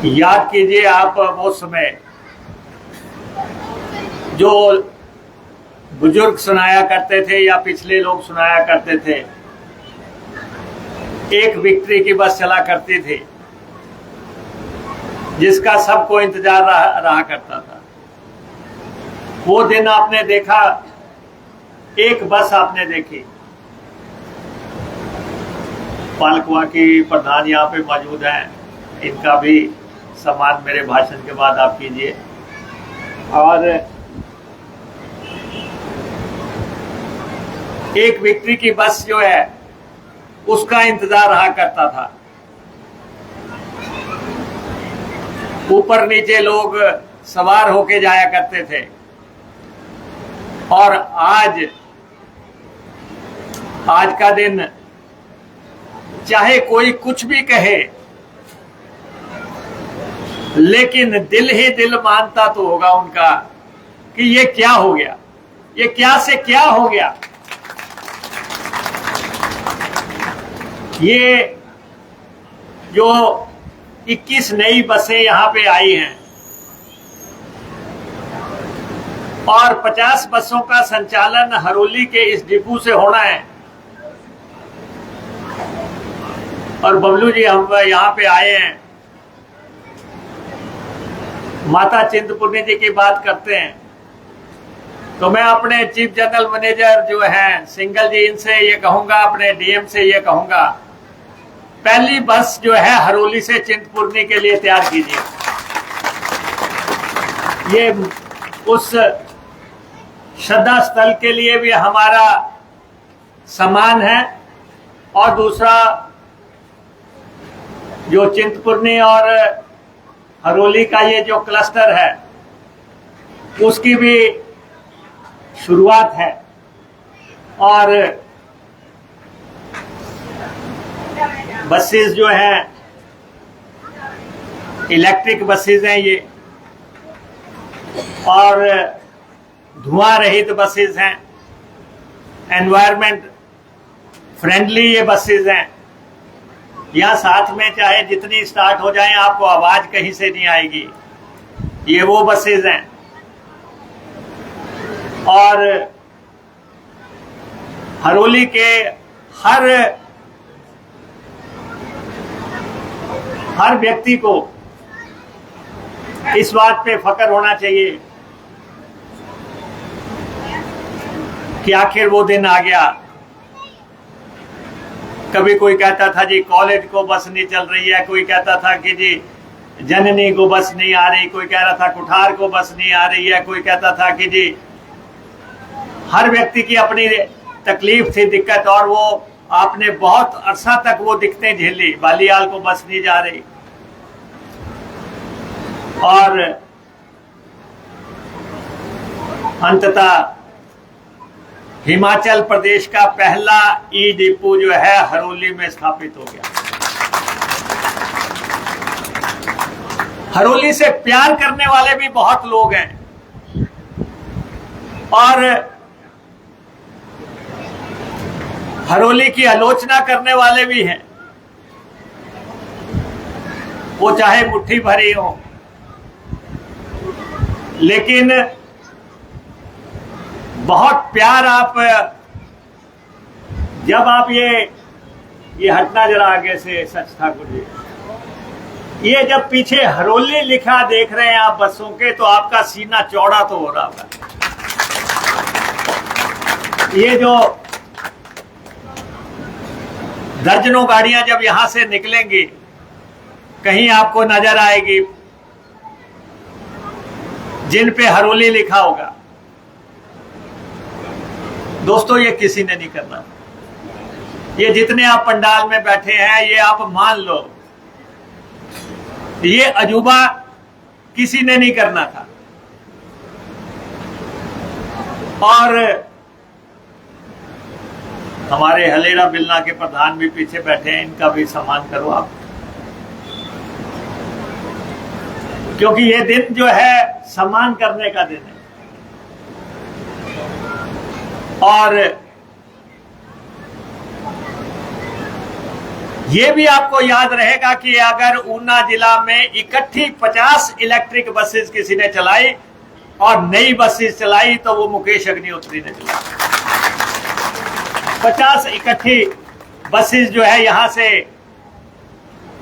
याद कीजिए आप वो समय जो बुजुर्ग सुनाया करते थे या पिछले लोग सुनाया करते थे। एक विक्ट्री की बस चला करती थी जिसका सबको इंतजार रहा करता था। वो दिन आपने देखा, एक बस आपने देखी। पालकुआ की प्रधान यहाँ पे मौजूद हैं, इनका भी सम्मान मेरे भाषण के बाद आप कीजिए। और एक विक्ट्री की बस जो है उसका इंतजार रहा करता था। ऊपर नीचे लोग सवार होके जाया करते थे। और आज का दिन चाहे कोई कुछ भी कहे, लेकिन दिल ही दिल मानता तो होगा उनका कि ये क्या हो गया, ये क्या से क्या हो गया। ये जो 21 नई बसें यहां पे आई हैं और 50 बसों का संचालन हरोली के इस डिपो से होना है। और बबलू जी हम यहाँ पे आए हैं, माता चिंतपूर्णी जी की बात करते हैं, तो मैं अपने चीफ जनरल मैनेजर जो हैं सिंगल जी, इनसे ये कहूंगा, अपने डीएम से ये कहूंगा, पहली बस जो है हरोली से चिंतपूर्णी के लिए तैयार कीजिए। ये उस श्रद्धा स्थल के लिए भी हमारा सम्मान है। और दूसरा, जो चिंतपूर्णी और हरोली का ये जो क्लस्टर है उसकी भी शुरुआत है। और बसेस जो हैं इलेक्ट्रिक बसेस हैं ये, और धुआं रहित बसेस हैं, एनवायरमेंट फ्रेंडली ये बसेस हैं। यहाँ साथ में चाहे जितनी स्टार्ट हो जाएं आपको आवाज कहीं से नहीं आएगी। ये वो बसेस हैं। और हरोली के हर व्यक्ति को इस बात पे फख्र होना चाहिए कि आखिर वो दिन आ गया। कभी कोई कहता था जी कॉलेज को बस नहीं चल रही है, कोई कहता था कि जी जननी को बस नहीं आ रही, कोई कह रहा था कुठार को बस नहीं आ रही है, कोई कहता था कि जी हर व्यक्ति की अपनी तकलीफ थी, दिक्कत, और वो आपने बहुत अरसा तक वो दिक्कतें झेली। बालियाल को बस नहीं जा रही। और अंततः हिमाचल प्रदेश का पहला ई डिपो जो है हरोली में स्थापित हो गया। हरोली से प्यार करने वाले भी बहुत लोग हैं और हरोली की आलोचना करने वाले भी हैं, वो चाहे मुट्ठी भरी हो। लेकिन बहुत प्यार आप, जब आप ये हटना जरा आगे से सच ठाकुर जी, ये जब पीछे हरोली लिखा देख रहे हैं आप बसों के, तो आपका सीना चौड़ा तो हो रहा होगा। ये जो दर्जनों गाड़ियां जब यहां से निकलेंगी, कहीं आपको नजर आएगी जिन पे हरोली लिखा होगा। दोस्तों ये किसी ने नहीं करना। ये जितने आप पंडाल में बैठे हैं, ये आप मान लो, ये अजूबा किसी ने नहीं करना था। और हमारे हलेरा बिलना के प्रधान भी पीछे बैठे हैं, इनका भी सम्मान करो आप, क्योंकि ये दिन जो है सम्मान करने का दिन है। और ये भी आपको याद रहेगा कि अगर ऊना जिला में इकट्ठी 50 इलेक्ट्रिक बसेस किसी ने चलाई और नई बसेस चलाई तो वो मुकेश अग्निहोत्री ने चलाई। 50 इकट्ठी बसेस जो है यहां से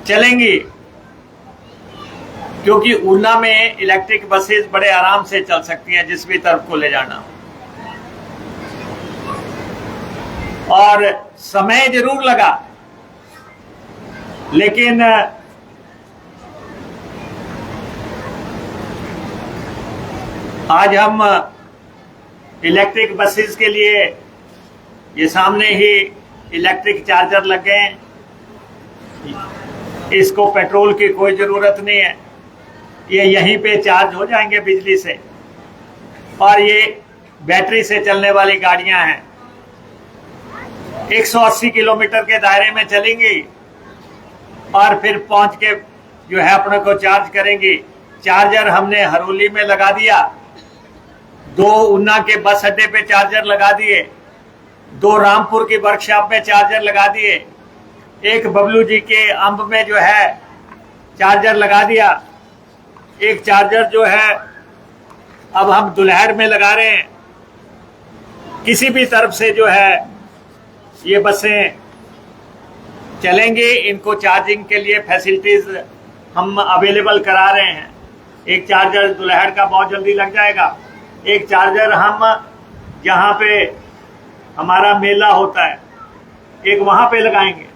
चलेंगी, क्योंकि ऊना में इलेक्ट्रिक बसेस बड़े आराम से चल सकती हैं जिस भी तरफ को ले जाना। और समय जरूर लगा, लेकिन आज हम इलेक्ट्रिक बसेस के लिए ये सामने ही इलेक्ट्रिक चार्जर लग गए हैं। इसको पेट्रोल की कोई जरूरत नहीं है, ये यहीं पे चार्ज हो जाएंगे बिजली से। और ये बैटरी से चलने वाली गाड़ियां हैं, 180 किलोमीटर के दायरे में चलेंगी और फिर पहुंच के जो है अपने को चार्ज करेंगी। चार्जर हमने हरोली में लगा दिया, 2 ऊना के बस अड्डे पे चार्जर लगा दिए, 2 रामपुर की वर्कशॉप में चार्जर लगा दिए, 1 बबलू जी के अंब में जो है चार्जर लगा दिया, 1 चार्जर जो है अब हम दुल्हड़ में लगा रहे हैं। किसी भी तरफ से जो है ये बसें चलेंगे, इनको चार्जिंग के लिए फैसिलिटीज हम अवेलेबल करा रहे हैं। 1 चार्जर दुल्हड़ का बहुत जल्दी लग जाएगा, 1 चार्जर हम जहाँ पे हमारा मेला होता है एक वहां पे लगाएंगे।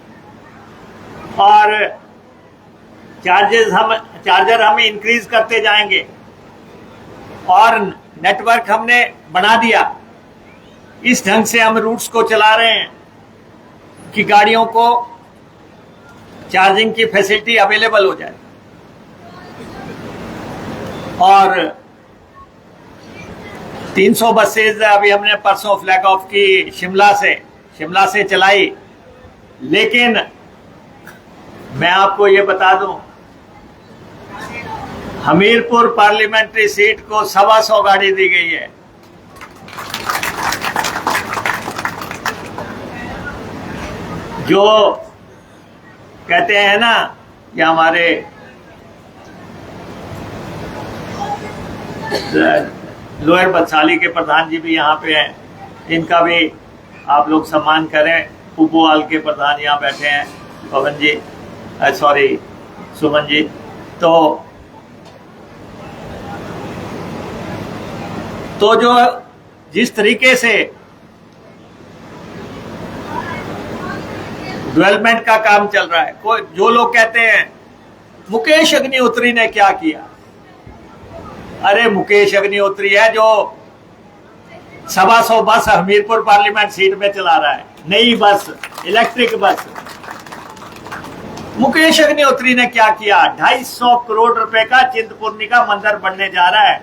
और चार्जर हम इंक्रीज करते जाएंगे। और नेटवर्क हमने बना दिया, इस ढंग से हम रूट्स को चला रहे हैं कि गाड़ियों को चार्जिंग की फैसिलिटी अवेलेबल हो जाए। और 300 बसेज अभी हमने परसों फ्लैग ऑफ की शिमला से चलाई। लेकिन मैं आपको ये बता दूं, हमीरपुर पार्लियामेंट्री सीट को 125 गाड़ी दी गई है। जो कहते हैं ना कि हमारे लोअर बदसाली के प्रधान जी भी यहाँ पे हैं, इनका भी आप लोग सम्मान करें। पुपुआल के प्रधान यहाँ बैठे हैं, पवन जी, सॉरी सुमन जी। तो जो जिस तरीके से डेवलपमेंट का काम चल रहा है, कोई जो लोग कहते हैं मुकेश अग्निहोत्री ने क्या किया, अरे मुकेश अग्निहोत्री है जो 125 बस हमीरपुर पार्लियामेंट सीट में चला रहा है, नई बस, इलेक्ट्रिक बस। मुकेश अग्निहोत्री ने क्या किया? 250 करोड़ रुपए का चिंतपूर्णी का मंदिर बनने जा रहा है।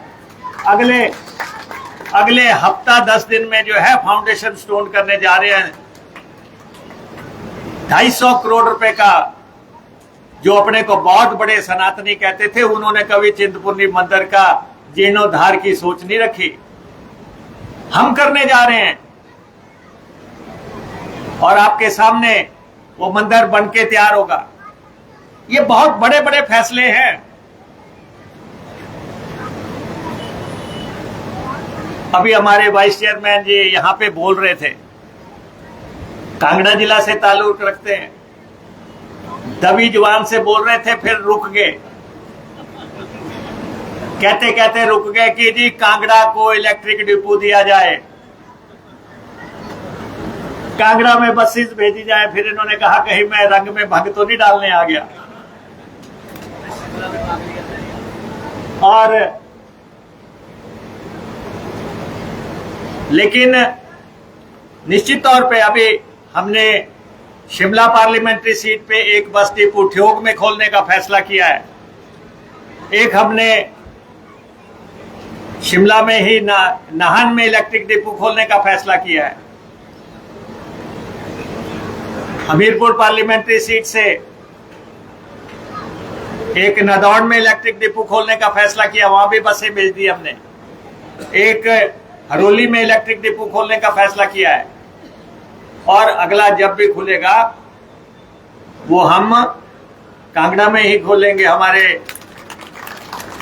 अगले हफ्ता 10 दिन में जो है फाउंडेशन स्टोन करने जा रहे हैं। 250 करोड़ रुपए का, जो अपने को बहुत बड़े सनातनी कहते थे, उन्होंने कभी चिंतपूर्णी मंदिर का जीर्णोद्धार की सोच नहीं रखी। हम करने जा रहे हैं और आपके सामने वो मंदिर बन के तैयार होगा। ये बहुत बड़े बड़े फैसले हैं। अभी हमारे वाइस चेयरमैन जी यहां पे बोल रहे थे, कांगड़ा जिला से ताल्लुक रखते हैं, दबी जुबान से बोल रहे थे, फिर रुक गए। कहते कहते रुक गए कि जी कांगड़ा को इलेक्ट्रिक डिपो दिया जाए, कांगड़ा में बसेस भेजी जाए। फिर इन्होंने कहा कहीं मैं रंग में भंग तो नहीं डालने आ गया। और लेकिन निश्चित तौर पे अभी हमने शिमला पार्लियामेंट्री सीट पे एक बस डिपो ठियोग में खोलने का फैसला किया है। एक हमने शिमला में ही नाहन में इलेक्ट्रिक डिपो खोलने का फैसला किया है। हमीरपुर पार्लियामेंट्री सीट से एक नदौड़ में इलेक्ट्रिक डिपो खोलने का फैसला किया, वहां भी बसें भेज दी हमने। एक हरोली में इलेक्ट्रिक डिपो खोलने का फैसला किया है। और अगला जब भी खुलेगा वो हम कांगड़ा में ही खोलेंगे हमारे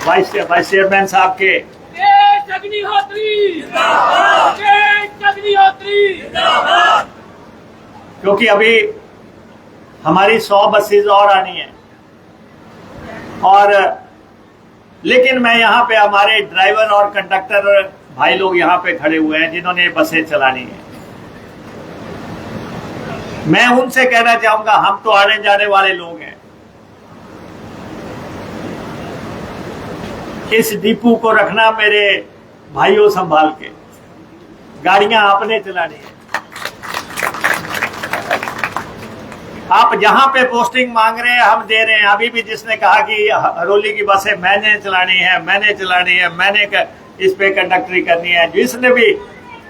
वाइस चेयरमैन साहब के। अग्निहोत्री अग्निहोत्री, क्योंकि अभी हमारी 100 बसेज और आनी है। और लेकिन मैं यहाँ पे हमारे ड्राइवर और कंडक्टर भाई लोग यहाँ पे खड़े हुए हैं जिन्होंने बसें चलानी है। मैं उनसे कहना चाहूंगा, हम तो आने जाने वाले लोग हैं, इस डिपो को रखना मेरे भाइयों संभाल के, गाड़ियां आपने चलानी है। आप जहां पे पोस्टिंग मांग रहे हैं हम दे रहे हैं। अभी भी जिसने कहा कि हरोली की बसें मैंने चलानी है, मैंने इस पे कंडक्टरी करनी है, जिसने भी,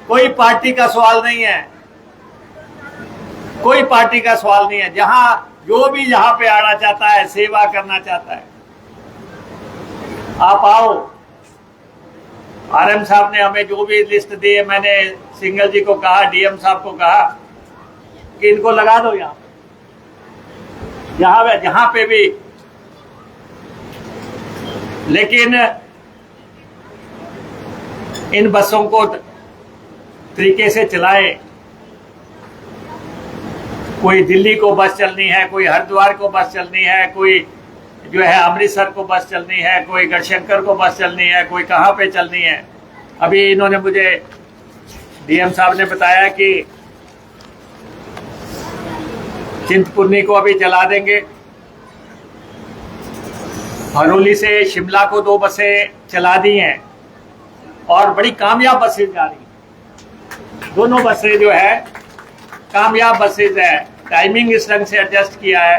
कोई पार्टी का सवाल नहीं है, कोई पार्टी का सवाल नहीं है। जहां जो भी जहां पे आना चाहता है, सेवा करना चाहता है, आप आओ। आरएम साहब ने हमें जो भी लिस्ट दी है, मैंने सिंगल जी को कहा, डीएम साहब को कहा कि इनको लगा दो जहां पे भी। लेकिन इन बसों को तरीके से चलाए। कोई दिल्ली को बस चलनी है, कोई हरिद्वार को बस चलनी है, कोई जो है अमृतसर को बस चलनी है, कोई गढ़शंकर को बस चलनी है, कोई कहाँ पे चलनी है। अभी इन्होंने मुझे, डीएम साहब ने बताया कि चिंतपूर्णी को अभी चला देंगे। हरोली से शिमला को 2 बसें चला दी हैं और बड़ी कामयाब बसें जा रही हैं। दोनों बसें जो है कामयाब बसेज है। टाइमिंग इस ढंग से एडजस्ट किया है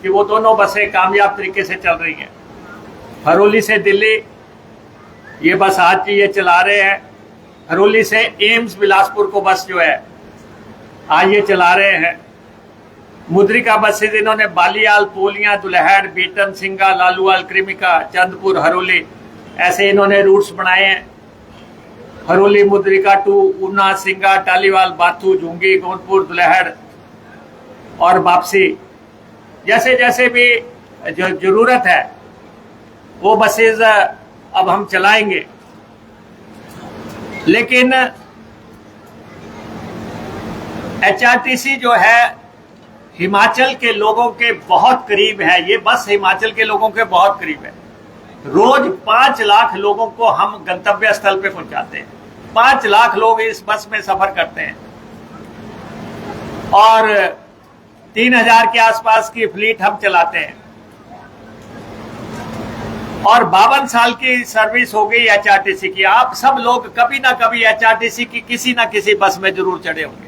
कि वो दोनों बसें कामयाब तरीके से चल रही हैं। हरोली से दिल्ली ये बस आज ये चला रहे हैं। हरोली से एम्स बिलासपुर को बस जो है आज ये चला रहे हैं। मुद्रिका बसेज इन्होंने बालियाल, पोलिया, दुल्हेड़, बीटन, सिंगा, लालूवाल, क्रिमिका, चंदपुर, हरोली, ऐसे इन्होंने रूट्स बनाए हैं। हरोली, मुद्रिका टू ऊना, सिंगा, टालीवाल, बाथू, झुंगी, गोंदपुर, दुल्हेड़ और वापसी। जैसे जैसे भी जो जरूरत है वो बसेज अब हम चलाएंगे। लेकिन एचआरटीसी जो है हिमाचल के लोगों के बहुत करीब है। ये बस हिमाचल के लोगों के बहुत करीब है। रोज 5 लाख लोगों को हम गंतव्य स्थल पे पहुंचाते हैं। 5 लाख लोग इस बस में सफर करते हैं और 3000 के आसपास की फ्लीट हम चलाते हैं। और 52 साल की सर्विस हो गई एचआरटीसी की। आप सब लोग कभी ना कभी एचआरटीसी की किसी ना किसी बस में जरूर चढ़े होंगे।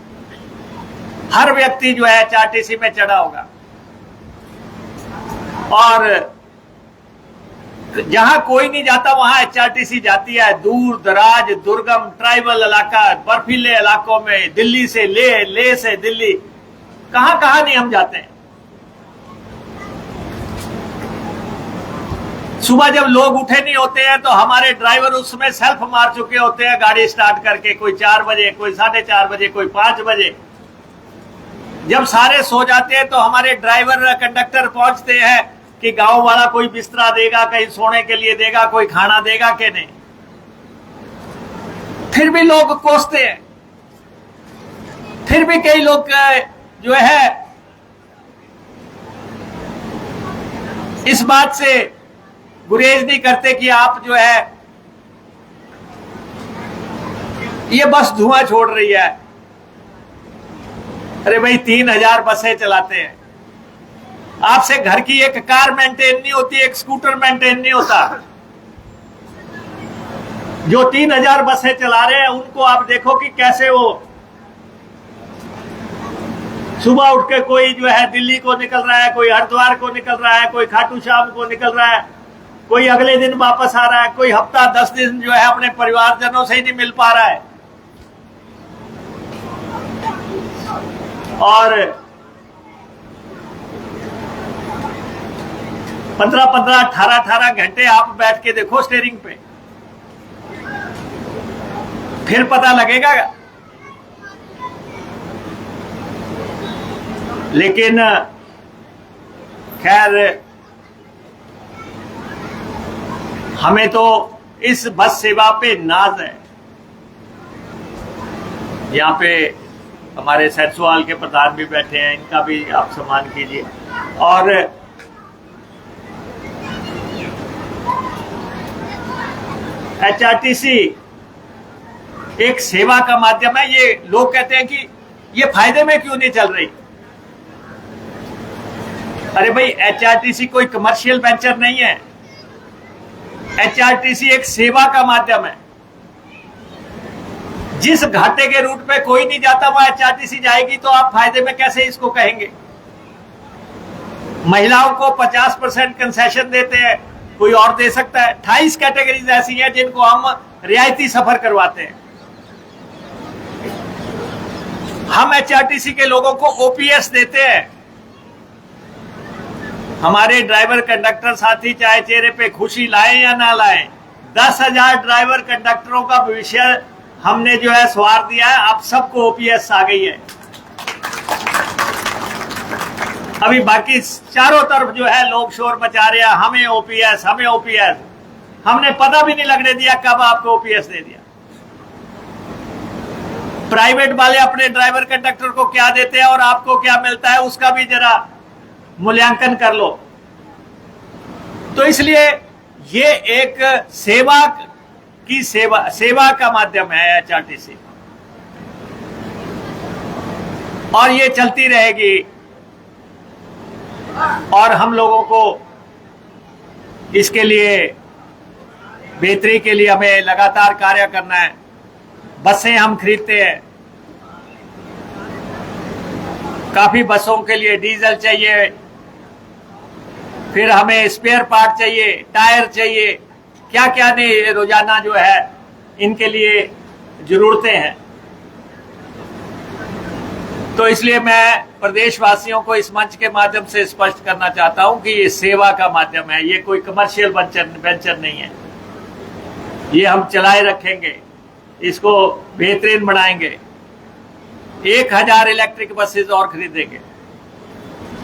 हर व्यक्ति जो है एचआरटीसी में चढ़ा होगा। और जहां कोई नहीं जाता वहां एचआरटीसी जाती है। दूर दराज, दुर्गम, ट्राइबल इलाका, बर्फीले इलाकों में, दिल्ली से ले से दिल्ली, कहां कहां नहीं हम जाते हैं। सुबह जब लोग उठे नहीं होते हैं तो हमारे ड्राइवर उसमें सेल्फ मार चुके होते हैं गाड़ी स्टार्ट करके। कोई 4 बजे, कोई 4:30 बजे, कोई 5 बजे। जब सारे सो जाते हैं तो हमारे ड्राइवर कंडक्टर पहुंचते हैं कि गांव वाला कोई बिस्तरा देगा, कहीं सोने के लिए देगा, कोई खाना देगा कि नहीं। फिर भी लोग कोसते हैं। फिर भी कई लोग जो है इस बात से गुरेज नहीं करते कि आप जो है ये बस धुआं छोड़ रही है। अरे भाई 3000 बसें चलाते हैं। आपसे घर की एक कार मेंटेन नहीं होती, एक स्कूटर मेंटेन नहीं होता। जो 3000 बसें चला रहे हैं उनको आप देखो कि कैसे वो सुबह उठ के कोई जो है दिल्ली को निकल रहा है, कोई हरिद्वार को निकल रहा है, कोई खाटू श्याम को निकल रहा है, कोई अगले दिन वापस आ रहा है, कोई हफ्ता 10 दिन जो है अपने परिवारजनों से ही नहीं मिल पा रहा है। और 15-15, 18-18 घंटे आप बैठ के देखो स्टीयरिंग पे, फिर पता लगेगा। लेकिन खैर, हमें तो इस बस सेवा पे नाज है। यहाँ पे हमारे सैरसोवाल के प्रधान भी बैठे हैं, इनका भी आप सम्मान कीजिए। और एचआरटीसी एक सेवा का माध्यम है। ये लोग कहते हैं कि ये फायदे में क्यों नहीं चल रही। अरे भाई, एचआरटीसी कोई कमर्शियल वेंचर नहीं है। एचआरटीसी एक सेवा का माध्यम है। जिस घाटे के रूट पे कोई नहीं जाता वह एचआरटीसी जाएगी, तो आप फायदे में कैसे इसको कहेंगे। महिलाओं को 50% कंसेशन देते हैं, कोई और दे सकता है। 28 कैटेगरीज ऐसी हैं जिनको हम रियायती सफर करवाते हैं। हम एचआरटीसी के लोगों को ओपीएस देते हैं। हमारे ड्राइवर कंडक्टर साथी चाहे चेहरे पे खुशी लाए या ना लाए, 10,000 ड्राइवर कंडक्टरों का भविष्य हमने जो है सवार दिया है। अब सबको ओपीएस आ गई है। अभी बाकी चारों तरफ जो है लोग शोर मचा रहे हैं, हमें ओपीएस, हमें ओपीएस। हमने पता भी नहीं लगने दिया कब आपको ओपीएस दे दिया। प्राइवेट वाले अपने ड्राइवर कंडक्टर को क्या देते हैं और आपको क्या मिलता है, उसका भी जरा मूल्यांकन कर लो। तो इसलिए ये एक सेवा की सेवा का माध्यम है एचआरटीसी, और ये चलती रहेगी। और हम लोगों को इसके लिए बेहतरी के लिए हमें लगातार कार्य करना है। बसें हम खरीदते हैं, काफी बसों के लिए डीजल चाहिए, फिर हमें स्पेयर पार्ट चाहिए, टायर चाहिए, क्या क्या नहीं रोजाना जो है इनके लिए जरूरतें हैं। तो इसलिए मैं प्रदेशवासियों को इस मंच के माध्यम से स्पष्ट करना चाहता हूं कि ये सेवा का माध्यम है, ये कोई कमर्शियल वेंचर नहीं है। ये हम चलाए रखेंगे, इसको बेहतरीन बनाएंगे। 1000 इलेक्ट्रिक बसेज और खरीदेंगे,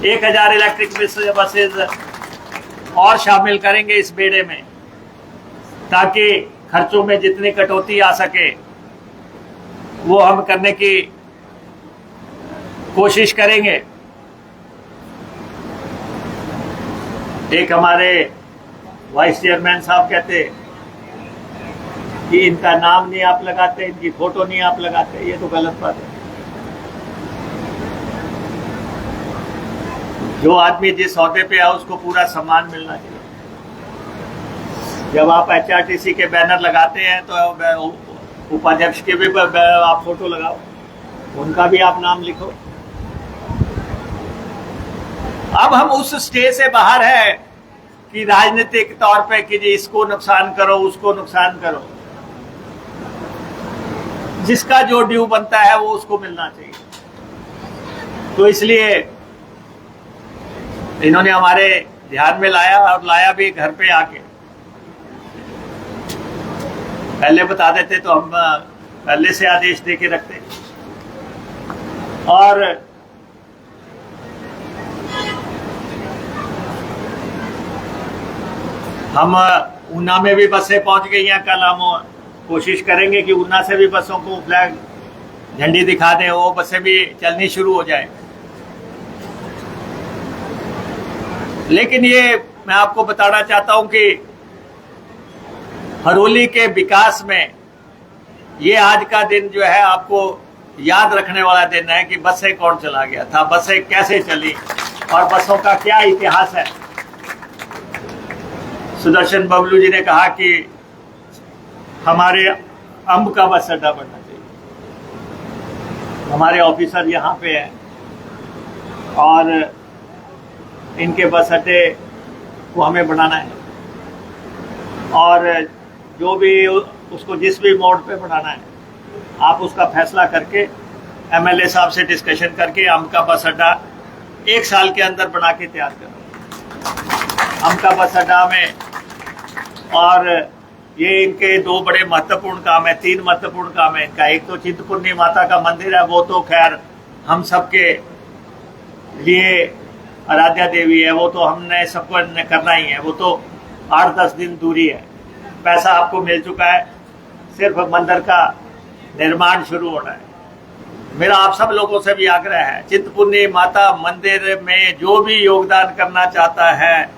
1000 इलेक्ट्रिक बसेज और शामिल करेंगे इस बेड़े में, ताकि खर्चों में जितनी कटौती आ सके वो हम करने की कोशिश करेंगे। एक हमारे वाइस चेयरमैन साहब कहते कि इनका नाम नहीं आप लगाते, इनकी फोटो नहीं आप लगाते, ये तो गलत बात है। जो आदमी जिस ओहदे पे है उसको पूरा सम्मान मिलना चाहिए। जब आप एचआरटीसी के बैनर लगाते हैं तो उपाध्यक्ष के भी आप फोटो लगाओ, उनका भी आप नाम लिखो। अब हम उस स्टेज से बाहर है कि राजनीतिक तौर पे कि जी इसको नुकसान करो, उसको नुकसान करो। जिसका जो ड्यू बनता है वो उसको मिलना चाहिए। तो इसलिए इन्होंने हमारे ध्यान में लाया, और लाया भी घर पे आके। पहले बता देते तो हम पहले से आदेश दे के रखते। और हम ऊना में भी बसें पहुंच गई हैं। कल हम कोशिश करेंगे कि ऊना से भी बसों को फ्लैग झंडी दिखा दें, वो बसें भी चलनी शुरू हो जाए। लेकिन ये मैं आपको बताना चाहता हूं कि हरोली के विकास में ये आज का दिन जो है आपको याद रखने वाला दिन है कि बसें कौन चला गया था, बसें कैसे चली और बसों का क्या इतिहास है। सुदर्शन बबलू जी ने कहा कि हमारे अंब का बस अड्डा बनना चाहिए। हमारे ऑफिसर यहाँ पे हैं और इनके बस अड्डे को हमें बनाना है, और जो भी उसको जिस भी मोड पे बनाना है आप उसका फैसला करके एमएलए साहब से डिस्कशन करके अंब का बस अड्डा 1 साल के अंदर बना के तैयार करो अंब का बस अड्डा में। और ये इनके 2 बड़े महत्वपूर्ण काम है, 3 महत्वपूर्ण काम है इनका। एक तो चिंतपूर्णी माता का मंदिर है, वो तो खैर हम सबके लिए आराध्या देवी है, वो तो हमने सबको करना ही है, वो तो 8-10 दिन दूरी है। पैसा आपको मिल चुका है, सिर्फ मंदिर का निर्माण शुरू होना है। मेरा आप सब लोगों से भी आग्रह है, चिंतपूर्णी माता मंदिर में जो भी योगदान करना चाहता है,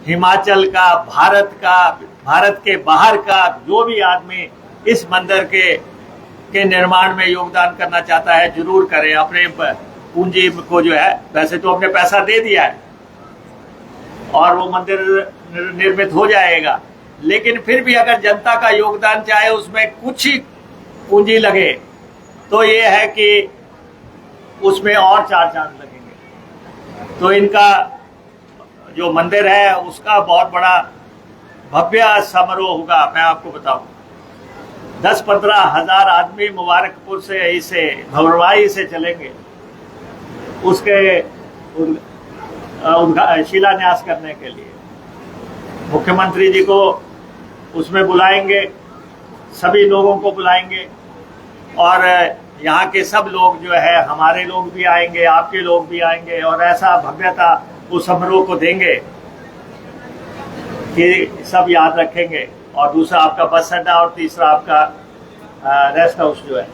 हिमाचल का, भारत के बाहर का जो भी आदमी इस मंदिर के निर्माण में योगदान करना चाहता है, जरूर करें। अपने पूंजी को जो है, वैसे तो हमने पैसा दे दिया है और वो मंदिर निर्मित हो जाएगा, लेकिन फिर भी अगर जनता का योगदान चाहे उसमें कुछ ही पूंजी लगे तो ये है कि उसमें और 4 चांद लगेंगे। तो इनका जो मंदिर है उसका बहुत बड़ा भव्य समारोह होगा। मैं आपको बताऊं, 10-15 हजार आदमी मुबारकपुर से इसे भवरवाही से चलेंगे उसके शिलान्यास करने के लिए। मुख्यमंत्री जी को उसमें बुलाएंगे, सभी लोगों को बुलाएंगे और यहाँ के सब लोग जो है, हमारे लोग भी आएंगे, आपके लोग भी आएंगे और ऐसा भव्यता उस समारोह को देंगे कि सब याद रखेंगे। और दूसरा आपका बस अड्डा और तीसरा आपका रेस्ट हाउस जो है,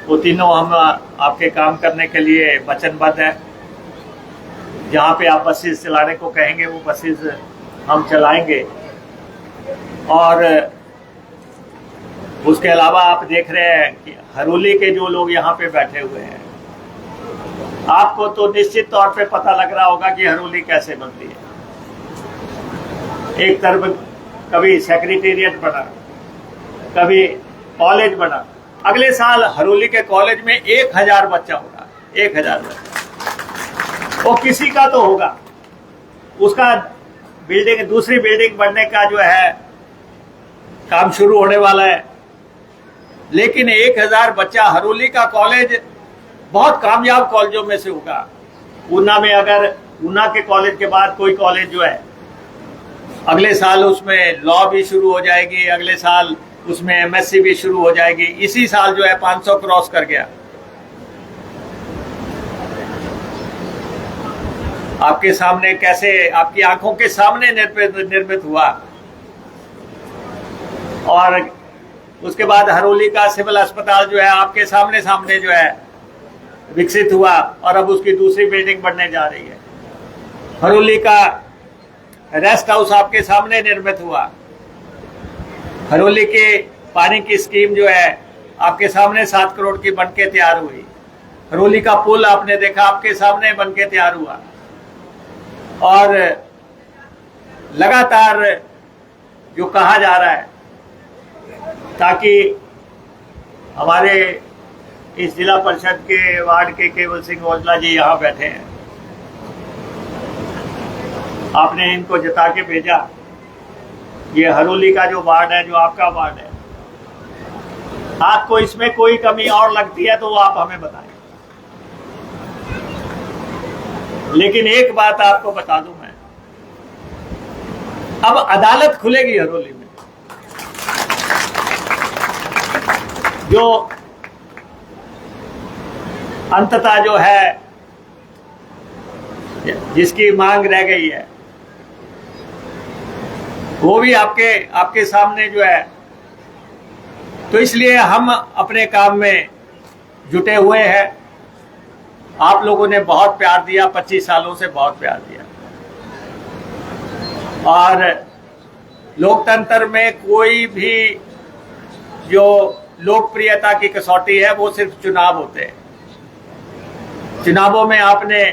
वो तीनों हम आपके काम करने के लिए वचनबद्ध है। जहाँ पे आप बसेस चलाने को कहेंगे वो बसेस हम चलाएंगे। और उसके अलावा आप देख रहे हैं कि हरोली के जो लोग यहाँ पे बैठे हुए हैं, आपको तो निश्चित तौर पे पता लग रहा होगा कि हरोली कैसे बनती है। एक तरफ कभी सेक्रेटेरिएट बना, कभी कॉलेज बना। अगले साल हरोली के कॉलेज में 1000 बच्चा होगा, 1000 बच्चा। वो किसी का तो होगा, उसका बिल्डिंग, दूसरी बिल्डिंग बनने का जो है काम शुरू होने वाला है। लेकिन 1000 बच्चा हरोली का कॉलेज बहुत कामयाब कॉलेजों में से होगा। ऊना में अगर ऊना के कॉलेज के बाद कोई कॉलेज जो है, अगले साल उसमें लॉ भी शुरू हो जाएगी, अगले साल उसमें एमएससी भी शुरू हो जाएगी। इसी साल जो है 500 क्रॉस कर गया। आपके सामने कैसे, आपकी आंखों के सामने निर्मित हुआ। और उसके बाद हरोली का सिविल अस्पताल जो है आपके सामने जो है विकसित हुआ और अब उसकी दूसरी बिल्डिंग बनने जा रही है। हरोली का रेस्ट हाउस आपके सामने निर्मित हुआ। हरोली के पानी की स्कीम जो है आपके सामने 7 करोड़ की बनके तैयार हुई। हरोली का पुल आपने देखा, आपके सामने बनके तैयार हुआ। और लगातार जो कहा जा रहा है, ताकि हमारे इस जिला परिषद के वार्ड के केवल सिंह ओझला जी यहाँ बैठे हैं, आपने इनको जता के भेजा। ये हरोली का जो वार्ड है, जो आपका वार्ड है, आपको इसमें कोई कमी और लगती है तो वो आप हमें बताएं। लेकिन एक बात आपको बता दूं मैं, अब अदालत खुलेगी हरोली में। जो अंततः जो है, जिसकी मांग रह गई है, वो भी आपके सामने जो है। तो इसलिए हम अपने काम में जुटे हुए हैं। आप लोगों ने बहुत प्यार दिया, 25 सालों से बहुत प्यार दिया। और लोकतंत्र में कोई भी जो लोकप्रियता की कसौटी है वो सिर्फ चुनाव होते हैं। चुनावों में आपने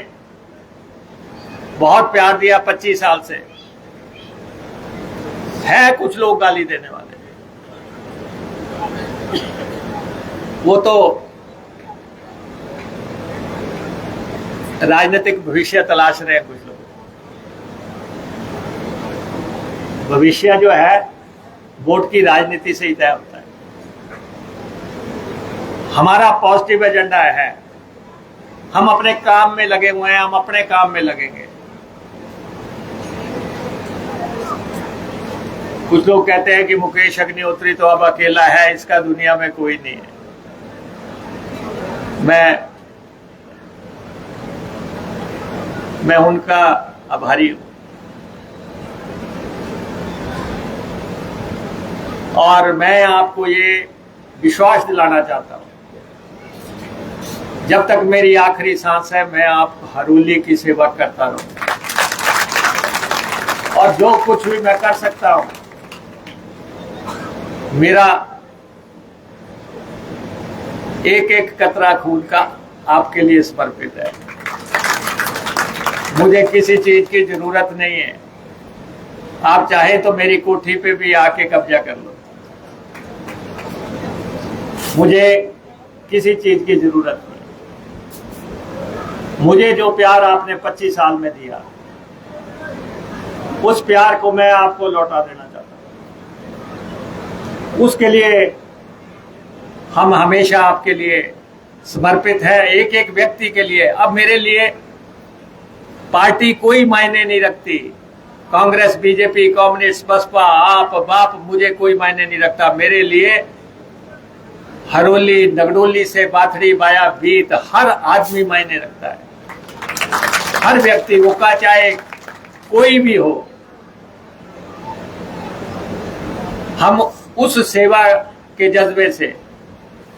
बहुत प्यार दिया 25 साल से। है कुछ लोग गाली देने वाले, वो तो राजनीतिक भविष्य तलाश रहे हैं कुछ लोग। भविष्य जो है वोट की राजनीति से ही तय होता है। हमारा पॉजिटिव एजेंडा है, हम अपने काम में लगे हुए हैं, हम अपने काम में लगेंगे। कुछ लोग कहते हैं कि मुकेश अग्निहोत्री तो अब अकेला है, इसका दुनिया में कोई नहीं है। मैं उनका आभारी हूं। और मैं आपको ये विश्वास दिलाना चाहता हूं, जब तक मेरी आखिरी सांस है मैं आप हरोली की सेवा करता रहूंगा, और जो कुछ भी मैं कर सकता हूं मेरा एक एक कतरा खून का आपके लिए समर्पित है। मुझे किसी चीज की जरूरत नहीं है। आप चाहे तो मेरी कोठी पे भी आके कब्जा कर लो, मुझे किसी चीज की जरूरत नहीं। मुझे जो प्यार आपने 25 साल में दिया, उस प्यार को मैं आपको लौटा देना चाहता हूं। उसके लिए हम हमेशा आपके लिए समर्पित है, एक एक व्यक्ति के लिए। अब मेरे लिए पार्टी कोई मायने नहीं रखती, कांग्रेस, बीजेपी, कम्युनिस्ट, बसपा, आप, बाप, मुझे कोई मायने नहीं रखता। मेरे लिए हरोली, नगडोली से बाथड़ी, बाया, बीत, हर आदमी मायने रखता है। हर व्यक्ति, वो का चाहे कोई भी हो। हम उस सेवा के जज्बे से,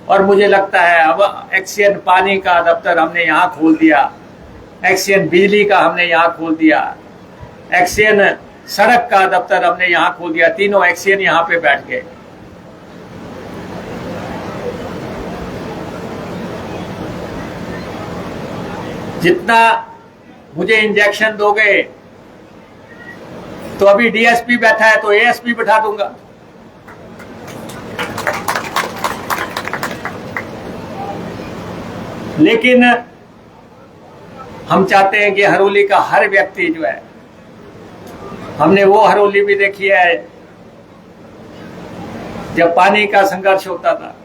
और मुझे लगता है अब एक्सियन पानी का दफ्तर हमने यहां खोल दिया, एक्सियन बिजली का हमने यहां खोल दिया, एक्सियन सड़क का दफ्तर हमने यहां खोल दिया, तीनों एक्सियन यहां पे बैठ गए। जितना मुझे इंजेक्शन दोगे, तो अभी डीएसपी बैठा है तो एएसपी बैठा दूंगा। लेकिन हम चाहते हैं कि हरोली का हर व्यक्ति जो है, हमने वो हरोली भी देखी है जब पानी का संघर्ष होता था।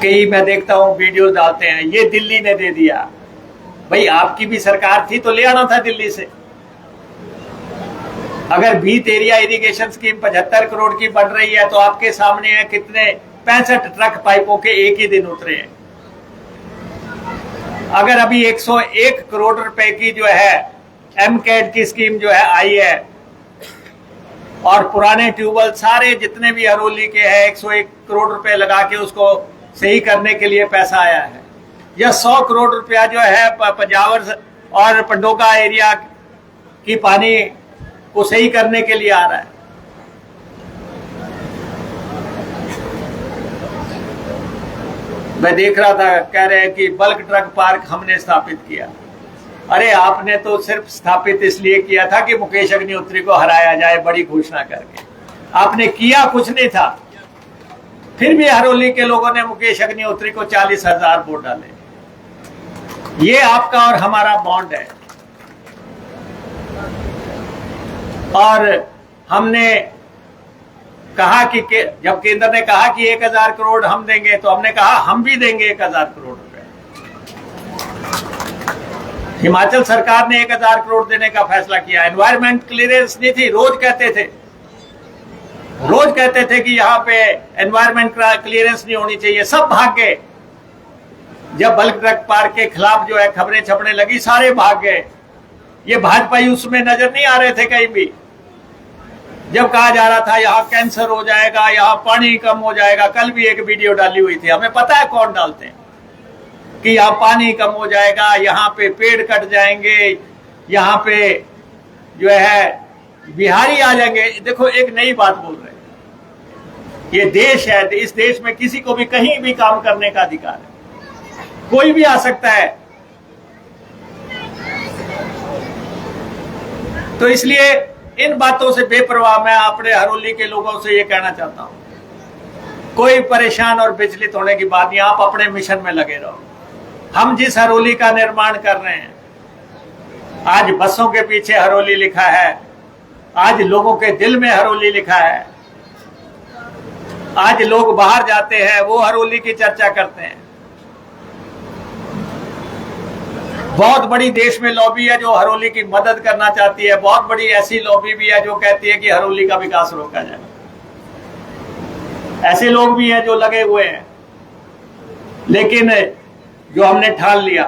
कई मैं देखता हूं वीडियो डालते हैं, ये दिल्ली ने दे दिया। भाई आपकी भी सरकार थी तो ले आना था दिल्ली से। अगर बीत एरिया इरिगेशन स्कीम 75 करोड़ की बन रही है तो आपके सामने है कितने 65 ट्रक पाइपों के एक ही दिन उतरे हैं। अगर अभी 101 करोड़ रुपए की जो है एमकेड की स्कीम जो है आई है, और पुराने ट्यूबवेल सारे जितने भी हरोली के हैं 101 करोड़ रुपए लगा के उसको सही करने के लिए पैसा आया है। यह 100 करोड़ रुपया जो है पंजावर और पंडोका एरिया की पानी को सही करने के लिए आ रहा है। मैं देख रहा था, कह रहे हैं कि बल्क ट्रक पार्क हमने स्थापित किया। अरे आपने तो सिर्फ स्थापित इसलिए किया था कि मुकेश अग्निहोत्री को हराया जाए बड़ी घोषणा करके, आपने किया कुछ नहीं था। फिर भी हरोली के लोगों ने मुकेश अग्निहोत्री को 40,000 वोट डाले। ये आपका और हमारा बॉन्ड है। और हमने कहा कि जब केंद्र ने कहा कि 1,000 करोड़ हम देंगे, तो हमने कहा हम भी देंगे 1,000 करोड़ रुपए। हिमाचल सरकार ने 1,000 करोड़ देने का फैसला किया। एनवायरमेंट क्लियरेंस नहीं थी, रोज कहते थे कि यहाँ पे एनवायरमेंट क्लियरेंस नहीं होनी चाहिए, सब भाग गए। जब बल्क ट्रक पार्क के खिलाफ जो है खबरें छपने लगी, सारे भाग गए। ये भाजपाई उसमें नजर नहीं आ रहे थे कहीं भी। जब कहा जा रहा था यहाँ कैंसर हो जाएगा, यहाँ पानी कम हो जाएगा, कल भी एक वीडियो डाली हुई थी, हमें पता है कौन डालते हैं, कि यहाँ पानी कम हो जाएगा, यहाँ पे पेड़ कट जाएंगे, यहाँ पे जो है बिहारी आ जाएंगे। देखो एक नई बात बोल रहे हैं, ये देश है, इस देश में किसी को भी कहीं भी काम करने का अधिकार है, कोई भी आ सकता है। तो इसलिए इन बातों से बेपरवाह मैं अपने हरोली के लोगों से ये कहना चाहता हूं, कोई परेशान और विचलित होने की बात नहीं, आप अपने मिशन में लगे रहो। हम जिस हरोली का निर्माण कर रहे हैं, आज बसों के पीछे हरोली लिखा है, आज लोगों के दिल में हरोली लिखा है, आज लोग बाहर जाते हैं वो हरोली की चर्चा करते हैं। बहुत बड़ी देश में लॉबी है जो हरोली की मदद करना चाहती है, बहुत बड़ी ऐसी लॉबी भी है जो कहती है कि हरोली का विकास रोका जाए। ऐसे लोग भी हैं जो लगे हुए हैं, लेकिन जो हमने ठान लिया,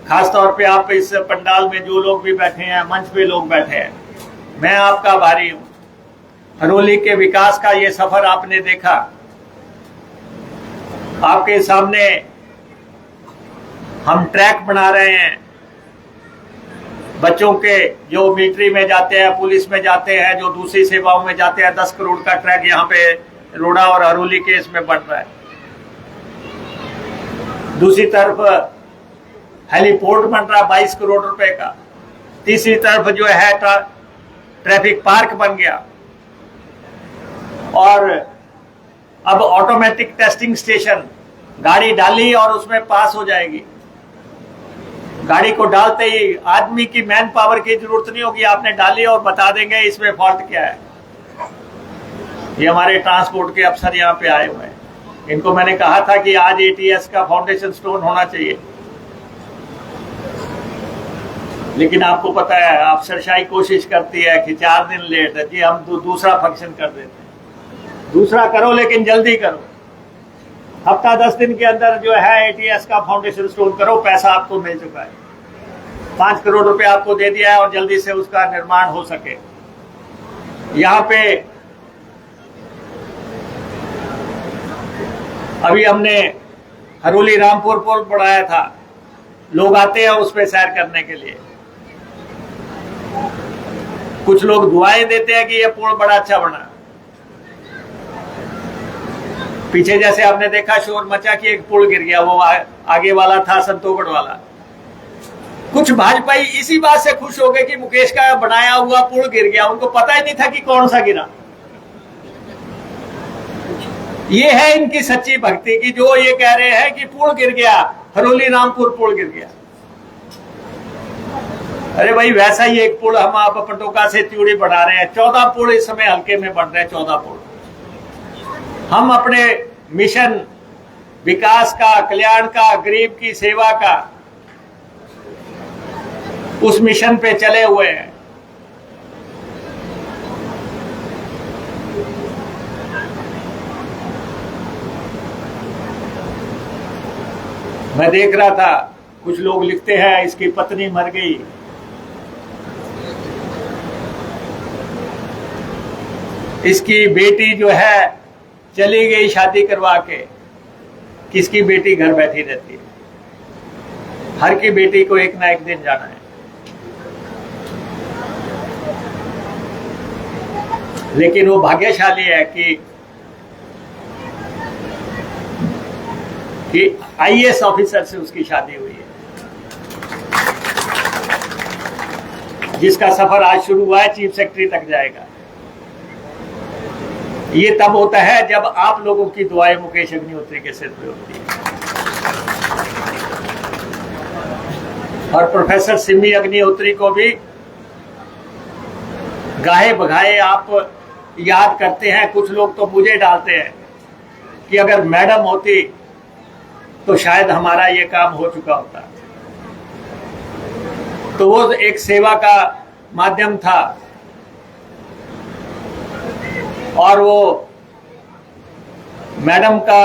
खासतौर पे आप इस पंडाल में जो लोग भी बैठे हैं, मंच पे लोग बैठे हैं, मैं आपका आभारी हूं। हरोली के विकास का ये सफर आपने देखा, आपके सामने हम ट्रैक बना रहे हैं बच्चों के, जो मिलिट्री में जाते हैं, पुलिस में जाते हैं, जो दूसरी सेवाओं में जाते हैं। 10 करोड़ का ट्रैक यहाँ पे रोड़ा और हरोली के इसमें बन रहा है। दूसरी तरफ हेलीपोर्ट बन रहा 22 करोड़ रुपए का। तीसरी तरफ जो है ट्रैफिक पार्क बन गया, और अब ऑटोमेटिक टेस्टिंग स्टेशन, गाड़ी डाली और उसमें पास हो जाएगी। गाड़ी को डालते ही आदमी की मैन पावर की जरूरत नहीं होगी, आपने डाली और बता देंगे इसमें फॉल्ट क्या है। ये हमारे ट्रांसपोर्ट के अफसर यहाँ पे आए हुए हैं, इनको मैंने कहा था कि आज एटीएस का फाउंडेशन स्टोन होना चाहिए, लेकिन आपको पता है अफसरशाही कोशिश करती है कि 4 दिन लेट है जी, हम दूसरा फंक्शन कर देते हैं। दूसरा करो लेकिन जल्दी करो, हफ्ता 10 दिन के अंदर जो है एटीएस का फाउंडेशन स्टोन करो। पैसा आपको मिल चुका है, 5 करोड़ रुपए आपको दे दिया है, और जल्दी से उसका निर्माण हो सके। यहाँ पे अभी हमने हरोली रामपुर पुल बढ़ाया था, लोग आते हैं उस पर सैर करने के लिए। कुछ लोग दुआएं देते हैं कि ये पुल बड़ा अच्छा बना। पीछे जैसे आपने देखा शोर मचा कि एक पुल गिर गया, वो आगे वाला था संतोगढ़ वाला। कुछ भाजपाई इसी बात से खुश हो गए कि मुकेश का बनाया हुआ पुल गिर गया, उनको पता ही नहीं था कि कौन सा गिरा। ये है इनकी सच्ची भक्ति की, जो ये कह रहे हैं कि पुल गिर गया, हरोली रामपुर पुल गिर गया। अरे भाई, वैसा ही एक पुल हम आप पटोका से त्यूड़ी बढ़ा रहे हैं। 14 पुल इस समय हल्के में बन रहे हैं, 14 पुल। हम अपने मिशन विकास का, कल्याण का, गरीब की सेवा का, उस मिशन पे चले हुए हैं। मैं देख रहा था कुछ लोग लिखते हैं इसकी पत्नी मर गई। इसकी बेटी जो है चली गई शादी करवा के। किसकी बेटी घर बैठी रहती है? हर की बेटी को एक ना एक दिन जाना है। लेकिन वो भाग्यशाली है कि आईएएस ऑफिसर से उसकी शादी हुई है, जिसका सफर आज शुरू हुआ है, चीफ सेक्रेटरी तक जाएगा। ये तब होता है जब आप लोगों की दुआएं मुकेश अग्निहोत्री के सिर पे होती है। और प्रोफेसर सिमी अग्निहोत्री को भी गाहे बगाए आप याद करते हैं। कुछ लोग तो मुझे डालते हैं कि अगर मैडम होती तो शायद हमारा ये काम हो चुका होता। तो वो एक सेवा का माध्यम था, और वो मैडम का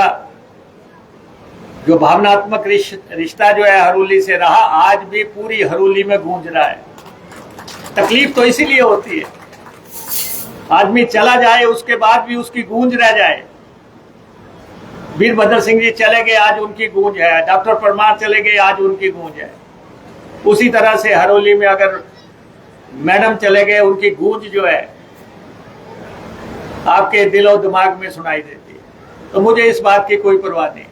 जो भावनात्मक रिश्ता जो है हरोली से रहा, आज भी पूरी हरोली में गूंज रहा है। तकलीफ तो इसीलिए होती है, आदमी चला जाए उसके बाद भी उसकी गूंज रह जाए। वीरभद्र सिंह जी चले गए, आज उनकी गूंज है। डॉक्टर परमार चले गए, आज उनकी गूंज है। उसी तरह से हरोली में अगर मैडम चले गए, उनकी गूंज जो है आपके दिलो दिमाग में सुनाई देती है। तो मुझे इस बात की कोई परवाह नहीं,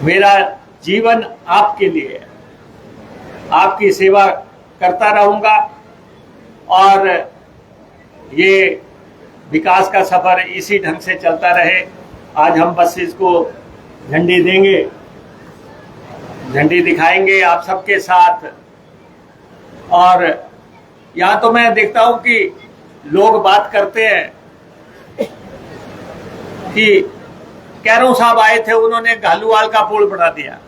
मेरा जीवन आपके लिए है, आपकी सेवा करता रहूंगा, और ये विकास का सफर इसी ढंग से चलता रहे। आज हम बस इसको झंडी देंगे, झंडी दिखाएंगे आप सबके साथ। और यहाँ तो मैं देखता हूं कि लोग बात करते हैं कि कैरों साहब आए थे, उन्होंने घालूवाल का पुल बना दिया।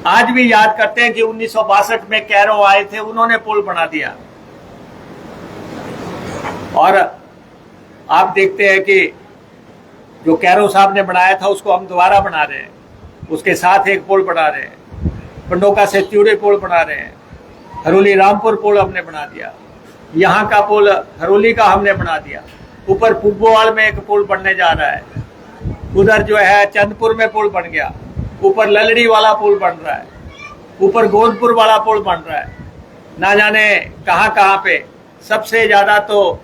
आज भी याद करते हैं कि 1962 में कैरों आए थे, उन्होंने पुल बना दिया। और आप देखते हैं कि जो कैरों साहब ने बनाया था उसको हम दोबारा बना रहे हैं। उसके साथ एक पुल बना रहे हैं, पंडोका से त्यूरे पुल बना रहे हैं, हरोली रामपुर पुल हमने बना दिया, यहाँ का पुल हरोली का हमने बना दिया, ऊपर पुब्बोवाल में एक पुल बनने जा रहा है, उधर जो है चंदपुर में पुल बन गया, ऊपर ललड़ी वाला पुल बन रहा है, ऊपर गोंदपुर वाला पुल बन रहा है, ना जाने कहाँ कहाँ पे। सबसे ज़्यादा तो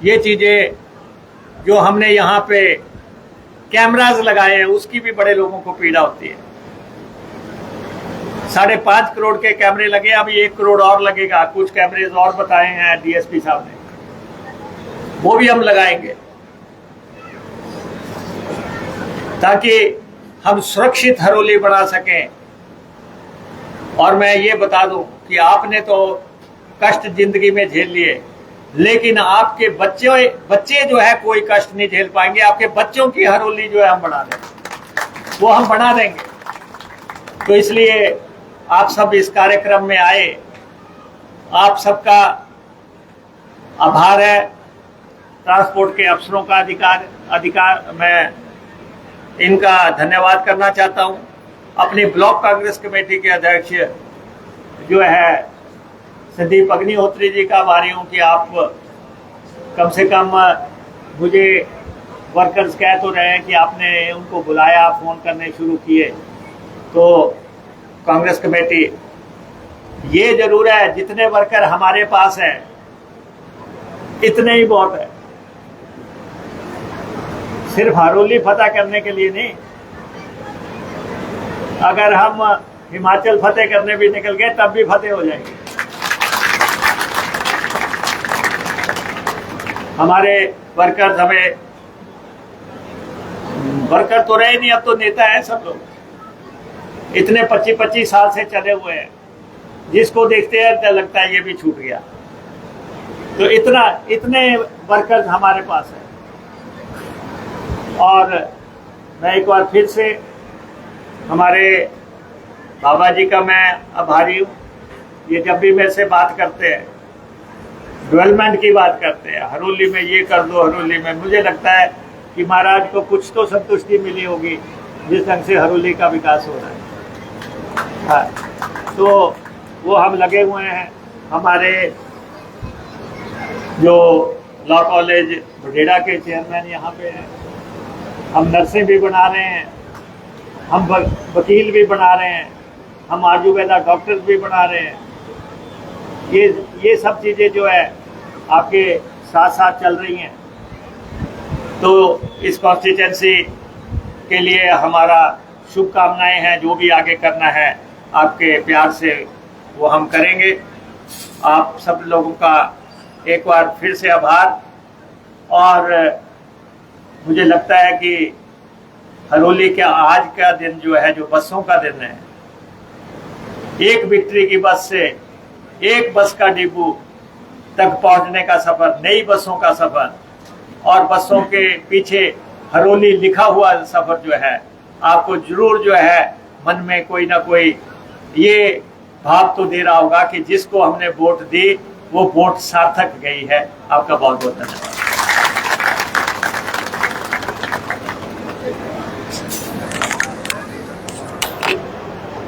ये चीज़ें जो हमने यहाँ पे कैमराज लगाए हैं उसकी भी बड़े लोगों को पीड़ा होती है। 5.5 करोड़ के कैमरे लगे, अभी 1 करोड़ और लगेगा, कुछ कैमरे और बताए हैं डीएसपी साहब ने, वो भी हम लगाएंगे ताकि हम सुरक्षित हरोली बना सकें। और मैं ये बता दूं कि आपने तो कष्ट जिंदगी में झेल लिए, लेकिन आपके बच्चे जो है कोई कष्ट नहीं झेल पाएंगे। आपके बच्चों की हरोली जो है हम बना देंगे, वो हम बना देंगे। तो इसलिए आप सब इस कार्यक्रम में आए, आप सबका आभार है। ट्रांसपोर्ट के अफसरों का अधिकार मैं इनका धन्यवाद करना चाहता हूं। अपनी ब्लॉक कांग्रेस कमेटी के अध्यक्ष जो है संदीप अग्निहोत्री जी का आभारी हूं कि आप कम से कम मुझे वर्कर्स कह तो रहे हैं कि आपने उनको बुलाया, फ़ोन करने शुरू किए। तो कांग्रेस कमेटी ये जरूर है, जितने वर्कर हमारे पास हैं इतने ही बहुत है, सिर्फ हरोली फतेह करने के लिए नहीं। अगर हम हिमाचल फतेह करने भी निकल गए तब भी फतेह हो जाएंगे। हमारे वर्कर्स, हमें वर्कर तो रहे नहीं, अब तो नेता है सब लोग। इतने 25-25 साल से चले हुए हैं, जिसको देखते हैं तो लगता है ये भी छूट गया। तो इतने वर्कर्स हमारे पास है। और मैं एक बार फिर से हमारे बाबा जी का मैं आभारी हूँ। ये जब भी मेरे से बात करते हैं, डेवलपमेंट की बात करते हैं, हरोली में ये कर दो, हरोली में, मुझे लगता है कि महाराज को कुछ तो संतुष्टि मिली होगी जिस ढंग से हरोली का विकास हो रहा है। हाँ, तो वो हम लगे हुए हैं। हमारे जो लॉ कॉलेज बठेड़ा के चेयरमैन यहाँ पे हैं, हम नर्सें भी बना रहे हैं, हम वकील भी बना रहे हैं, हम आयुर्वेदा डॉक्टर्स भी बना रहे हैं। ये सब चीज़ें जो है आपके साथ साथ चल रही हैं। तो इस कॉन्स्टिट्यूंसी के लिए हमारा शुभकामनाएं हैं। जो भी आगे करना है आपके प्यार से वो हम करेंगे। आप सब लोगों का एक बार फिर से आभार। और मुझे लगता है कि हरोली का आज का दिन जो है, जो बसों का दिन है, एक विक्ट्री की बस से एक बस का डिपो तक पहुंचने का सफर, नई बसों का सफर, और बसों के पीछे हरोली लिखा हुआ सफर जो है, आपको जरूर जो है मन में कोई ना कोई ये भाव तो दे रहा होगा कि जिसको हमने वोट दी वो वोट सार्थक गई है। आपका बहुत बहुत धन्यवाद।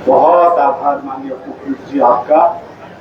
बहुत आभार माननीय मुख्यमंत्री जी आपका।